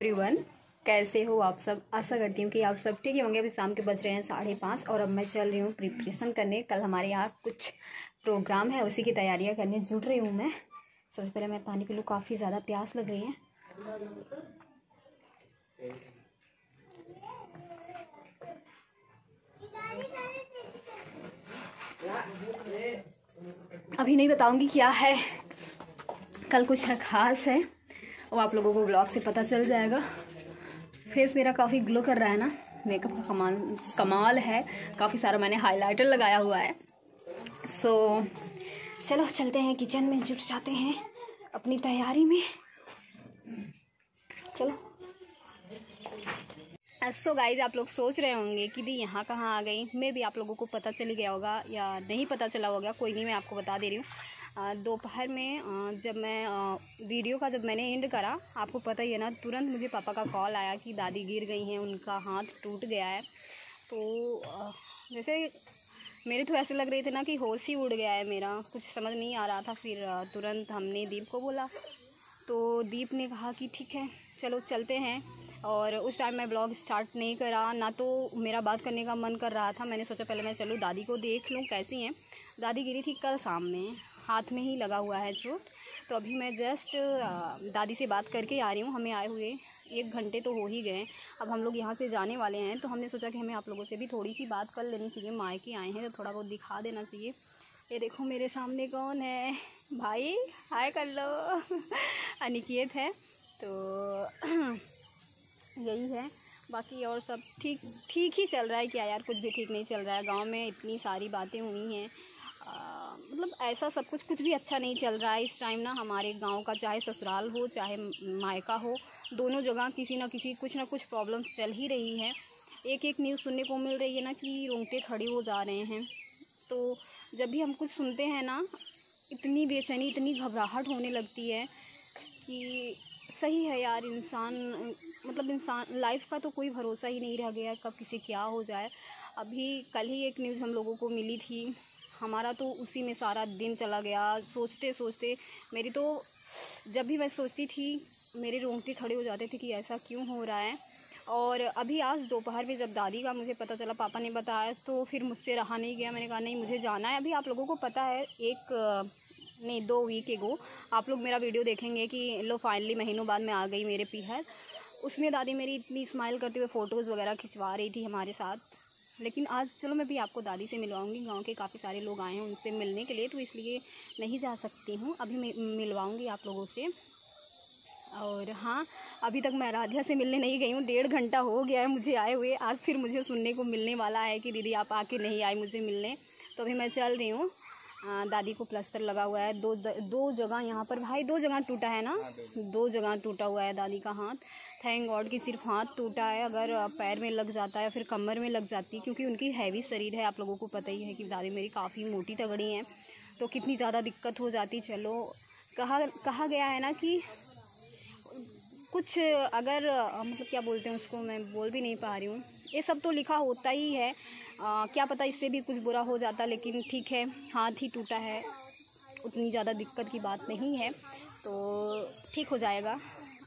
Everyone, कैसे हो आप सब। आशा करती हूँ कि आप सब ठीक ही होंगे। अभी शाम के बज रहे हैं 5:30 और अब मैं चल रही हूँ प्रिपरेशन करने। कल हमारे यहाँ कुछ प्रोग्राम है, उसी की तैयारियाँ करने जुट रही हूँ मैं। सबसे पहले मैं पानी पी लूँ, काफ़ी ज़्यादा प्यास लग रही है। अभी नहीं बताऊँगी क्या है, कल कुछ है ख़ास है, वो आप लोगों को ब्लॉग से पता चल जाएगा। फेस मेरा काफ़ी ग्लो कर रहा है ना, मेकअप का कमाल है। काफ़ी सारा मैंने हाइलाइटर लगाया हुआ है। सो चलो चलते हैं, किचन में जुट जाते हैं अपनी तैयारी में। चलो। सो गाइज, आप लोग सोच रहे होंगे कि दी यहाँ कहाँ आ गई। मैं भी आप लोगों को पता चल गया होगा या नहीं पता चला होगा, कोई नहीं, मैं आपको बता दे रही हूँ। दोपहर में जब मैं वीडियो का जब मैंने एंड करा, आपको पता ही है ना, तुरंत मुझे पापा का कॉल आया कि दादी गिर गई हैं, उनका हाथ टूट गया है। तो जैसे मेरे तो ऐसे लग रहे थे ना कि होश ही उड़ गया है मेरा, कुछ समझ नहीं आ रहा था। फिर तुरंत हमने दीप को बोला, तो दीप ने कहा कि ठीक है चलो चलते हैं। और उस टाइम मैं ब्लॉग स्टार्ट नहीं करा ना, तो मेरा बात करने का मन कर रहा था। मैंने सोचा पहले मैं चलूँ दादी को देख लूँ कैसी हैं। दादी गिरी थी कल शाम में, हाथ में ही लगा हुआ है चोट। तो अभी मैं जस्ट दादी से बात करके आ रही हूँ। हमें आए हुए 1 घंटे तो हो ही गए। अब हम लोग यहाँ से जाने वाले हैं, तो हमने सोचा कि हमें आप लोगों से भी थोड़ी सी बात कर लेनी चाहिए। मायके आए हैं तो थोड़ा बहुत दिखा देना चाहिए। ये देखो मेरे सामने कौन है, भाई हाय कर लो। अनिकेत है। तो यही है, बाकी और सब ठीक ही चल रहा है। क्या यार, कुछ भी ठीक नहीं चल रहा है। गांव में इतनी सारी बातें हुई हैं, मतलब ऐसा सब कुछ भी अच्छा नहीं चल रहा है इस टाइम ना। हमारे गांव का चाहे ससुराल हो चाहे मायका हो, दोनों जगह किसी ना किसी कुछ ना कुछ प्रॉब्लम्स चल ही रही है। एक न्यूज़ सुनने को मिल रही है ना कि रोंगटे खड़े हो जा रहे हैं। तो जब भी हम कुछ सुनते हैं ना, इतनी बेचैनी, इतनी घबराहट होने लगती है कि सही है यार, इंसान लाइफ का तो कोई भरोसा ही नहीं रह गया, कब किसी क्या हो जाए। अभी कल ही एक न्यूज़ हम लोगों को मिली थी, हमारा तो उसी में सारा दिन चला गया। सोचते सोचते मेरी तो, जब भी मैं सोचती थी मेरे रोंगटे खड़े हो जाते थे कि ऐसा क्यों हो रहा है। और अभी आज दोपहर में जब दादी का मुझे पता चला, पापा ने बताया, तो फिर मुझसे रहा नहीं गया। मैंने कहा नहीं, मुझे जाना है। अभी आप लोगों को पता है 2 वीक एगो आप लोग मेरा वीडियो देखेंगे कि लो फाइनली महीनों बाद में आ गई मेरे पीहर। उसमें दादी मेरी इतनी स्माइल करते हुए फ़ोटोज़ वगैरह खिंचवा रही थी हमारे साथ। लेकिन आज चलो मैं भी आपको दादी से मिलवाऊंगी। गांव के काफ़ी सारे लोग आए हैं उनसे मिलने के लिए, तो इसलिए नहीं जा सकती हूँ। अभी मैं मिलवाऊंगी आप लोगों से। और हाँ, अभी तक मैं आराध्या से मिलने नहीं गई हूँ। 1.5 घंटा हो गया है मुझे आए हुए। आज फिर मुझे सुनने को मिलने वाला है कि दीदी आप आके नहीं आई मुझे मिलने। तो अभी मैं चल रही हूँ। दादी को प्लास्टर लगा हुआ है दो जगह यहाँ पर भाई, 2 जगह टूटा है ना, 2 जगह टूटा हुआ है दादी का हाथ। थैंक गॉड कि सिर्फ हाथ टूटा है, अगर पैर में लग जाता है फिर कमर में लग जाती, क्योंकि उनकी हैवी शरीर है। आप लोगों को पता ही है कि दादी मेरी काफ़ी मोटी तगड़ी हैं, तो कितनी ज़्यादा दिक्कत हो जाती। चलो कहा गया है ना कि कुछ अगर मतलब क्या बोलते हैं उसको, मैं बोल भी नहीं पा रही हूँ। ये सब तो लिखा होता ही है, क्या पता इससे भी कुछ बुरा हो जाता। लेकिन ठीक है, हाथ ही टूटा है, उतनी ज़्यादा दिक्कत की बात नहीं है, तो ठीक हो जाएगा।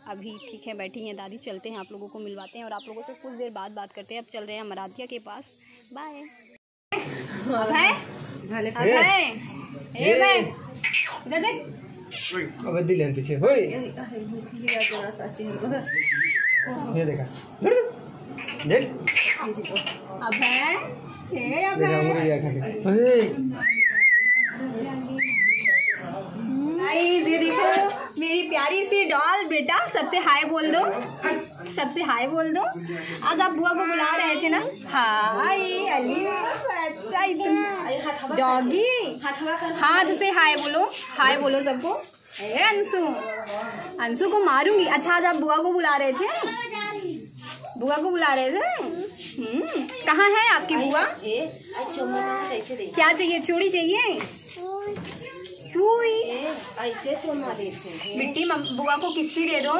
अभी ठीक है, बैठी हैं दादी। चलते हैं, आप लोगों को मिलवाते हैं और आप लोगों से कुछ देर बाद बात करते हैं। अब चल रहे हैं आराध्या के पास। बाय। इधर देख, अब दिल पीछे होय, ये देखा देख, ये देखो मेरी प्यारी सी डॉल। बेटा सबसे हाय बोल दो, सबसे हाय बोल दो। आज आप बुआ को बुला रहे थे ना। हाय अली, अच्छा इतना डॉगी, हाथ से हाय बोलो, हाय बोलो सबको। अंशु को मारूंगी। अच्छा आज आप बुआ को बुला रहे थे, बुआ को बुला रहे थे। कहाँ है आपकी बुआ? क्या चाहिए? चूड़ी चाहिए? मिट्टी बुआ को किस्सी दे दो,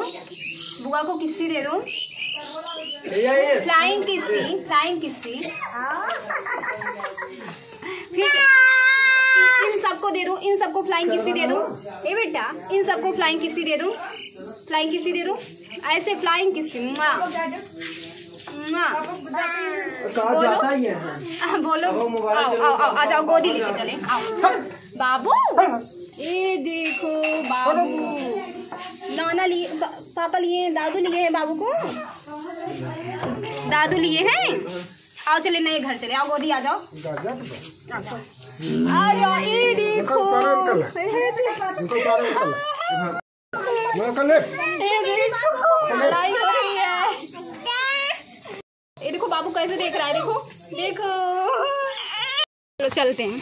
बुआ को किस्सी दे दो। Flying kissy, flying kissy. ठीक है, इन सबको दे दो, इन सबको फ्लाइंग किस्सी दे दो। ए बेटा, इन सबको फ्लाइंग किस्सी दे दो, फ्लाइंग किस्सी दे दो। ऐसे फ्लाइंग किस बोलो आओ आओ आओ आ जाओ, गोदी लेके चले आओ बाबू। ये देखो बाबू, नाना लिए, पापा लिए, दादू लिए हैं बाबू को, दादू लिए हैं। आओ चले नए घर चले, आओ गोदी आ जाओ। आ ये देखो, लड़ाई हो रही है। ये देखो बाबू कैसे देख रहा है, देखो देखो। तो चलते हैं,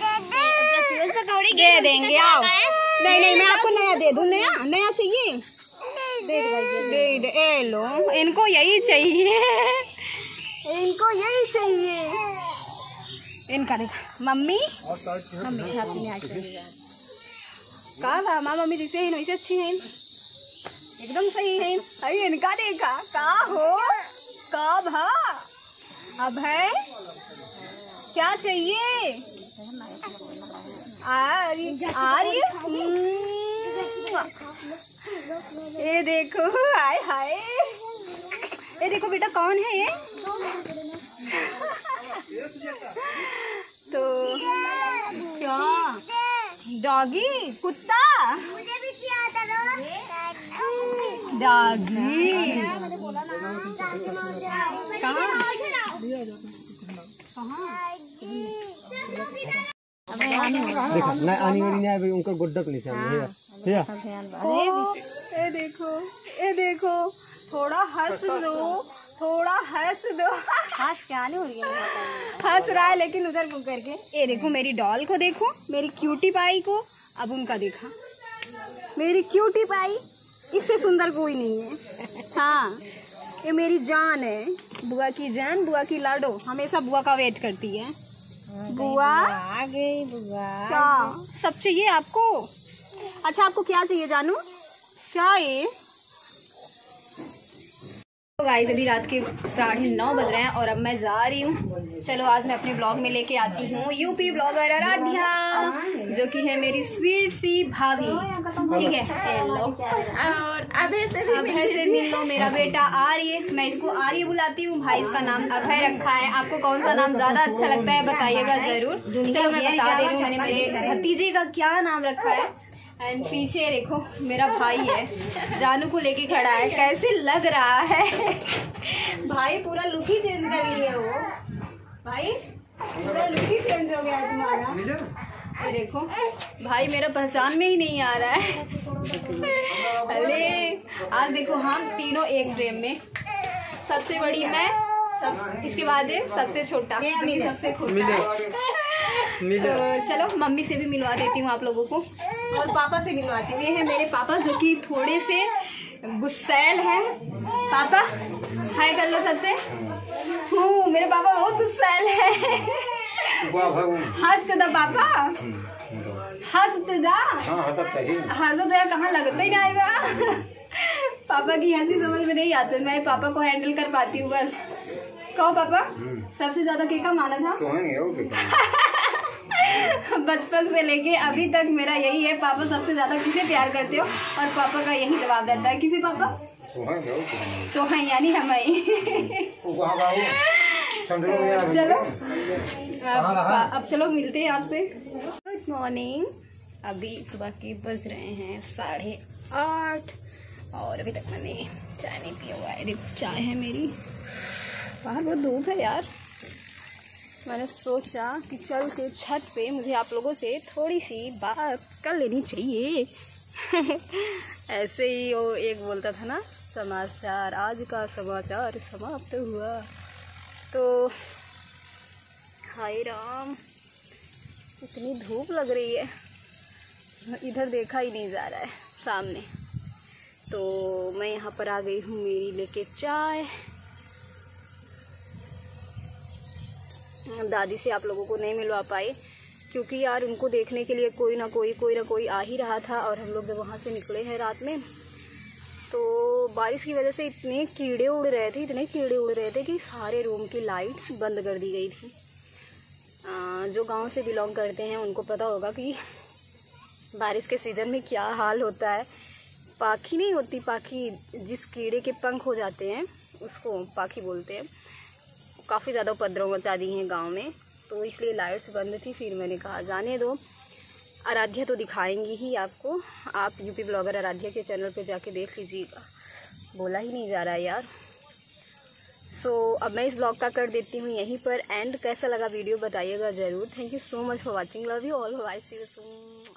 दे देंगे आओ। नहीं नहीं मैं आपको नया दे दूँ, नया नया चाहिए दे दे। ए लो, इनको यही चाहिए, इनको यही चाहिए। इनका देखो मम्मी मम्मी कहा था माँ, मम्मी जैसे है वैसे अच्छी है, एकदम सही है। अरे इनका देखा कहा हो कब है, अब है क्या चाहिए। आ रही ये देखो, हाय हाय। ये देखो बेटा कौन है ये, तो क्या डॉगी, कुत्ता, डॉगी कहाँ देखा ना आनी वाली नहीं है उनका गुड्डा को नीचे ये देखो, ये देखो, थोड़ा हंस दो, थोड़ा हंस दो। हंस क्या नहीं हो रही है, हंस रहा है लेकिन उधर मुँह करके। ये देखो मेरी डॉल को, देखो मेरी क्यूटी पाई को। अब उनका देखा, मेरी क्यूटी पाई, इससे सुंदर कोई नहीं है। हाँ ये मेरी जान है, बुआ की जान, बुआ की लाडो, हमेशा बुआ का वेट करती है। बुआ आ गई, बुआ क्या सब चाहिए आपको। अच्छा आपको क्या चाहिए जानू, क्या ये। तो गाइस अभी रात के 9:30 बज रहे हैं और अब मैं जा रही हूँ। चलो आज मैं अपने ब्लॉग में लेके आती हूँ यूपी ब्लॉगर आराध्या, जो कि है मेरी स्वीट सी भाभी, ठीक है। हेलो, और अभय से मिल लो, मेरा बेटा आर्य, मैं इसको आर्य बुलाती हूँ, भाई इसका नाम अभय रखा है। आपको कौन सा नाम ज्यादा अच्छा लगता है बताइएगा जरूर। चलो मैं बता दे रही हूँ मैंने मेरे भतीजे का क्या नाम रखा है। एंड पीछे देखो मेरा भाई है, जानू को लेके खड़ा है, कैसे लग रहा है। भाई पूरा लुक ही चेंज कर लिया, वो भाई पूरा लुक ही चेंज हो गया तुम्हारा। ये देखो भाई मेरा पहचान में ही नहीं आ रहा है। अरे आज देखो हम तीनों एक फ्रेम में, सबसे बड़ी मैं, इसके बाद सबसे छोटा, सबसे छोटा। तो चलो मम्मी से भी मिलवा देती हूँ आप लोगों को, और पापा से मिलवाती हूँ। ये है मेरे पापा जो कि थोड़े से गुस्सैल है। पापा हाय कर लो सबसे। मेरे पापा बहुत गुस्सैल है। हंस तो पापा, हंस तो कहाँ लगता ही नहीं बा। पापा की हंसी समझ में नहीं आती, मैं पापा को हैंडल कर पाती हूँ बस। कहो पापा सबसे ज्यादा केका माना था। बचपन से लेके अभी तक मेरा यही है, पापा सबसे ज्यादा किसे प्यार करते हो, और पापा का यही जवाब रहता है, किसी पापा सोहन यानी हम ही। चलो अब चलो मिलते हैं आपसे। गुड मॉर्निंग, अभी सुबह के बज रहे हैं 8:30 और अभी तक मैंने चाय नहीं पिया हुआ है। देखो चाय है मेरी, बाहर बहुत धूप है यार। मैंने सोचा कि चल के छत पे मुझे आप लोगों से थोड़ी सी बात कर लेनी चाहिए। ऐसे ही वो एक बोलता था ना, समाचार आज का समाचार समाप्त हुआ। तो हाय राम, इतनी धूप लग रही है, इधर देखा ही नहीं जा रहा है सामने। तो मैं यहाँ पर आ गई हूँ मेरी लेके चाय। दादी से आप लोगों को नहीं मिलवा पाए क्योंकि यार उनको देखने के लिए कोई ना कोई आ ही रहा था। और हम लोग जब वहाँ से निकले हैं रात में, तो बारिश की वजह से इतने कीड़े उड़ रहे थे कि सारे रूम की लाइट्स बंद कर दी गई थी। जो गांव से बिलोंग करते हैं उनको पता होगा कि बारिश के सीज़न में क्या हाल होता है। पाखी नहीं होती, पाखी जिस कीड़े के पंख हो जाते हैं उसको पाखी बोलते हैं। काफ़ी ज़्यादा उपद्रव मचा दी हैं गांव में, तो इसलिए लाइट्स बंद थी। फिर मैंने कहा जाने दो, आराध्या तो दिखाएंगी ही आपको। आप यूपी ब्लॉगर आराध्या के चैनल पे जाके देख लीजिएगा। बोला ही नहीं जा रहा है यार। सो अब मैं इस ब्लॉग का कर देती हूँ यहीं पर एंड। कैसा लगा वीडियो बताइएगा ज़रूर। Thank you so much for watching. Love you all. Bye, see you soon.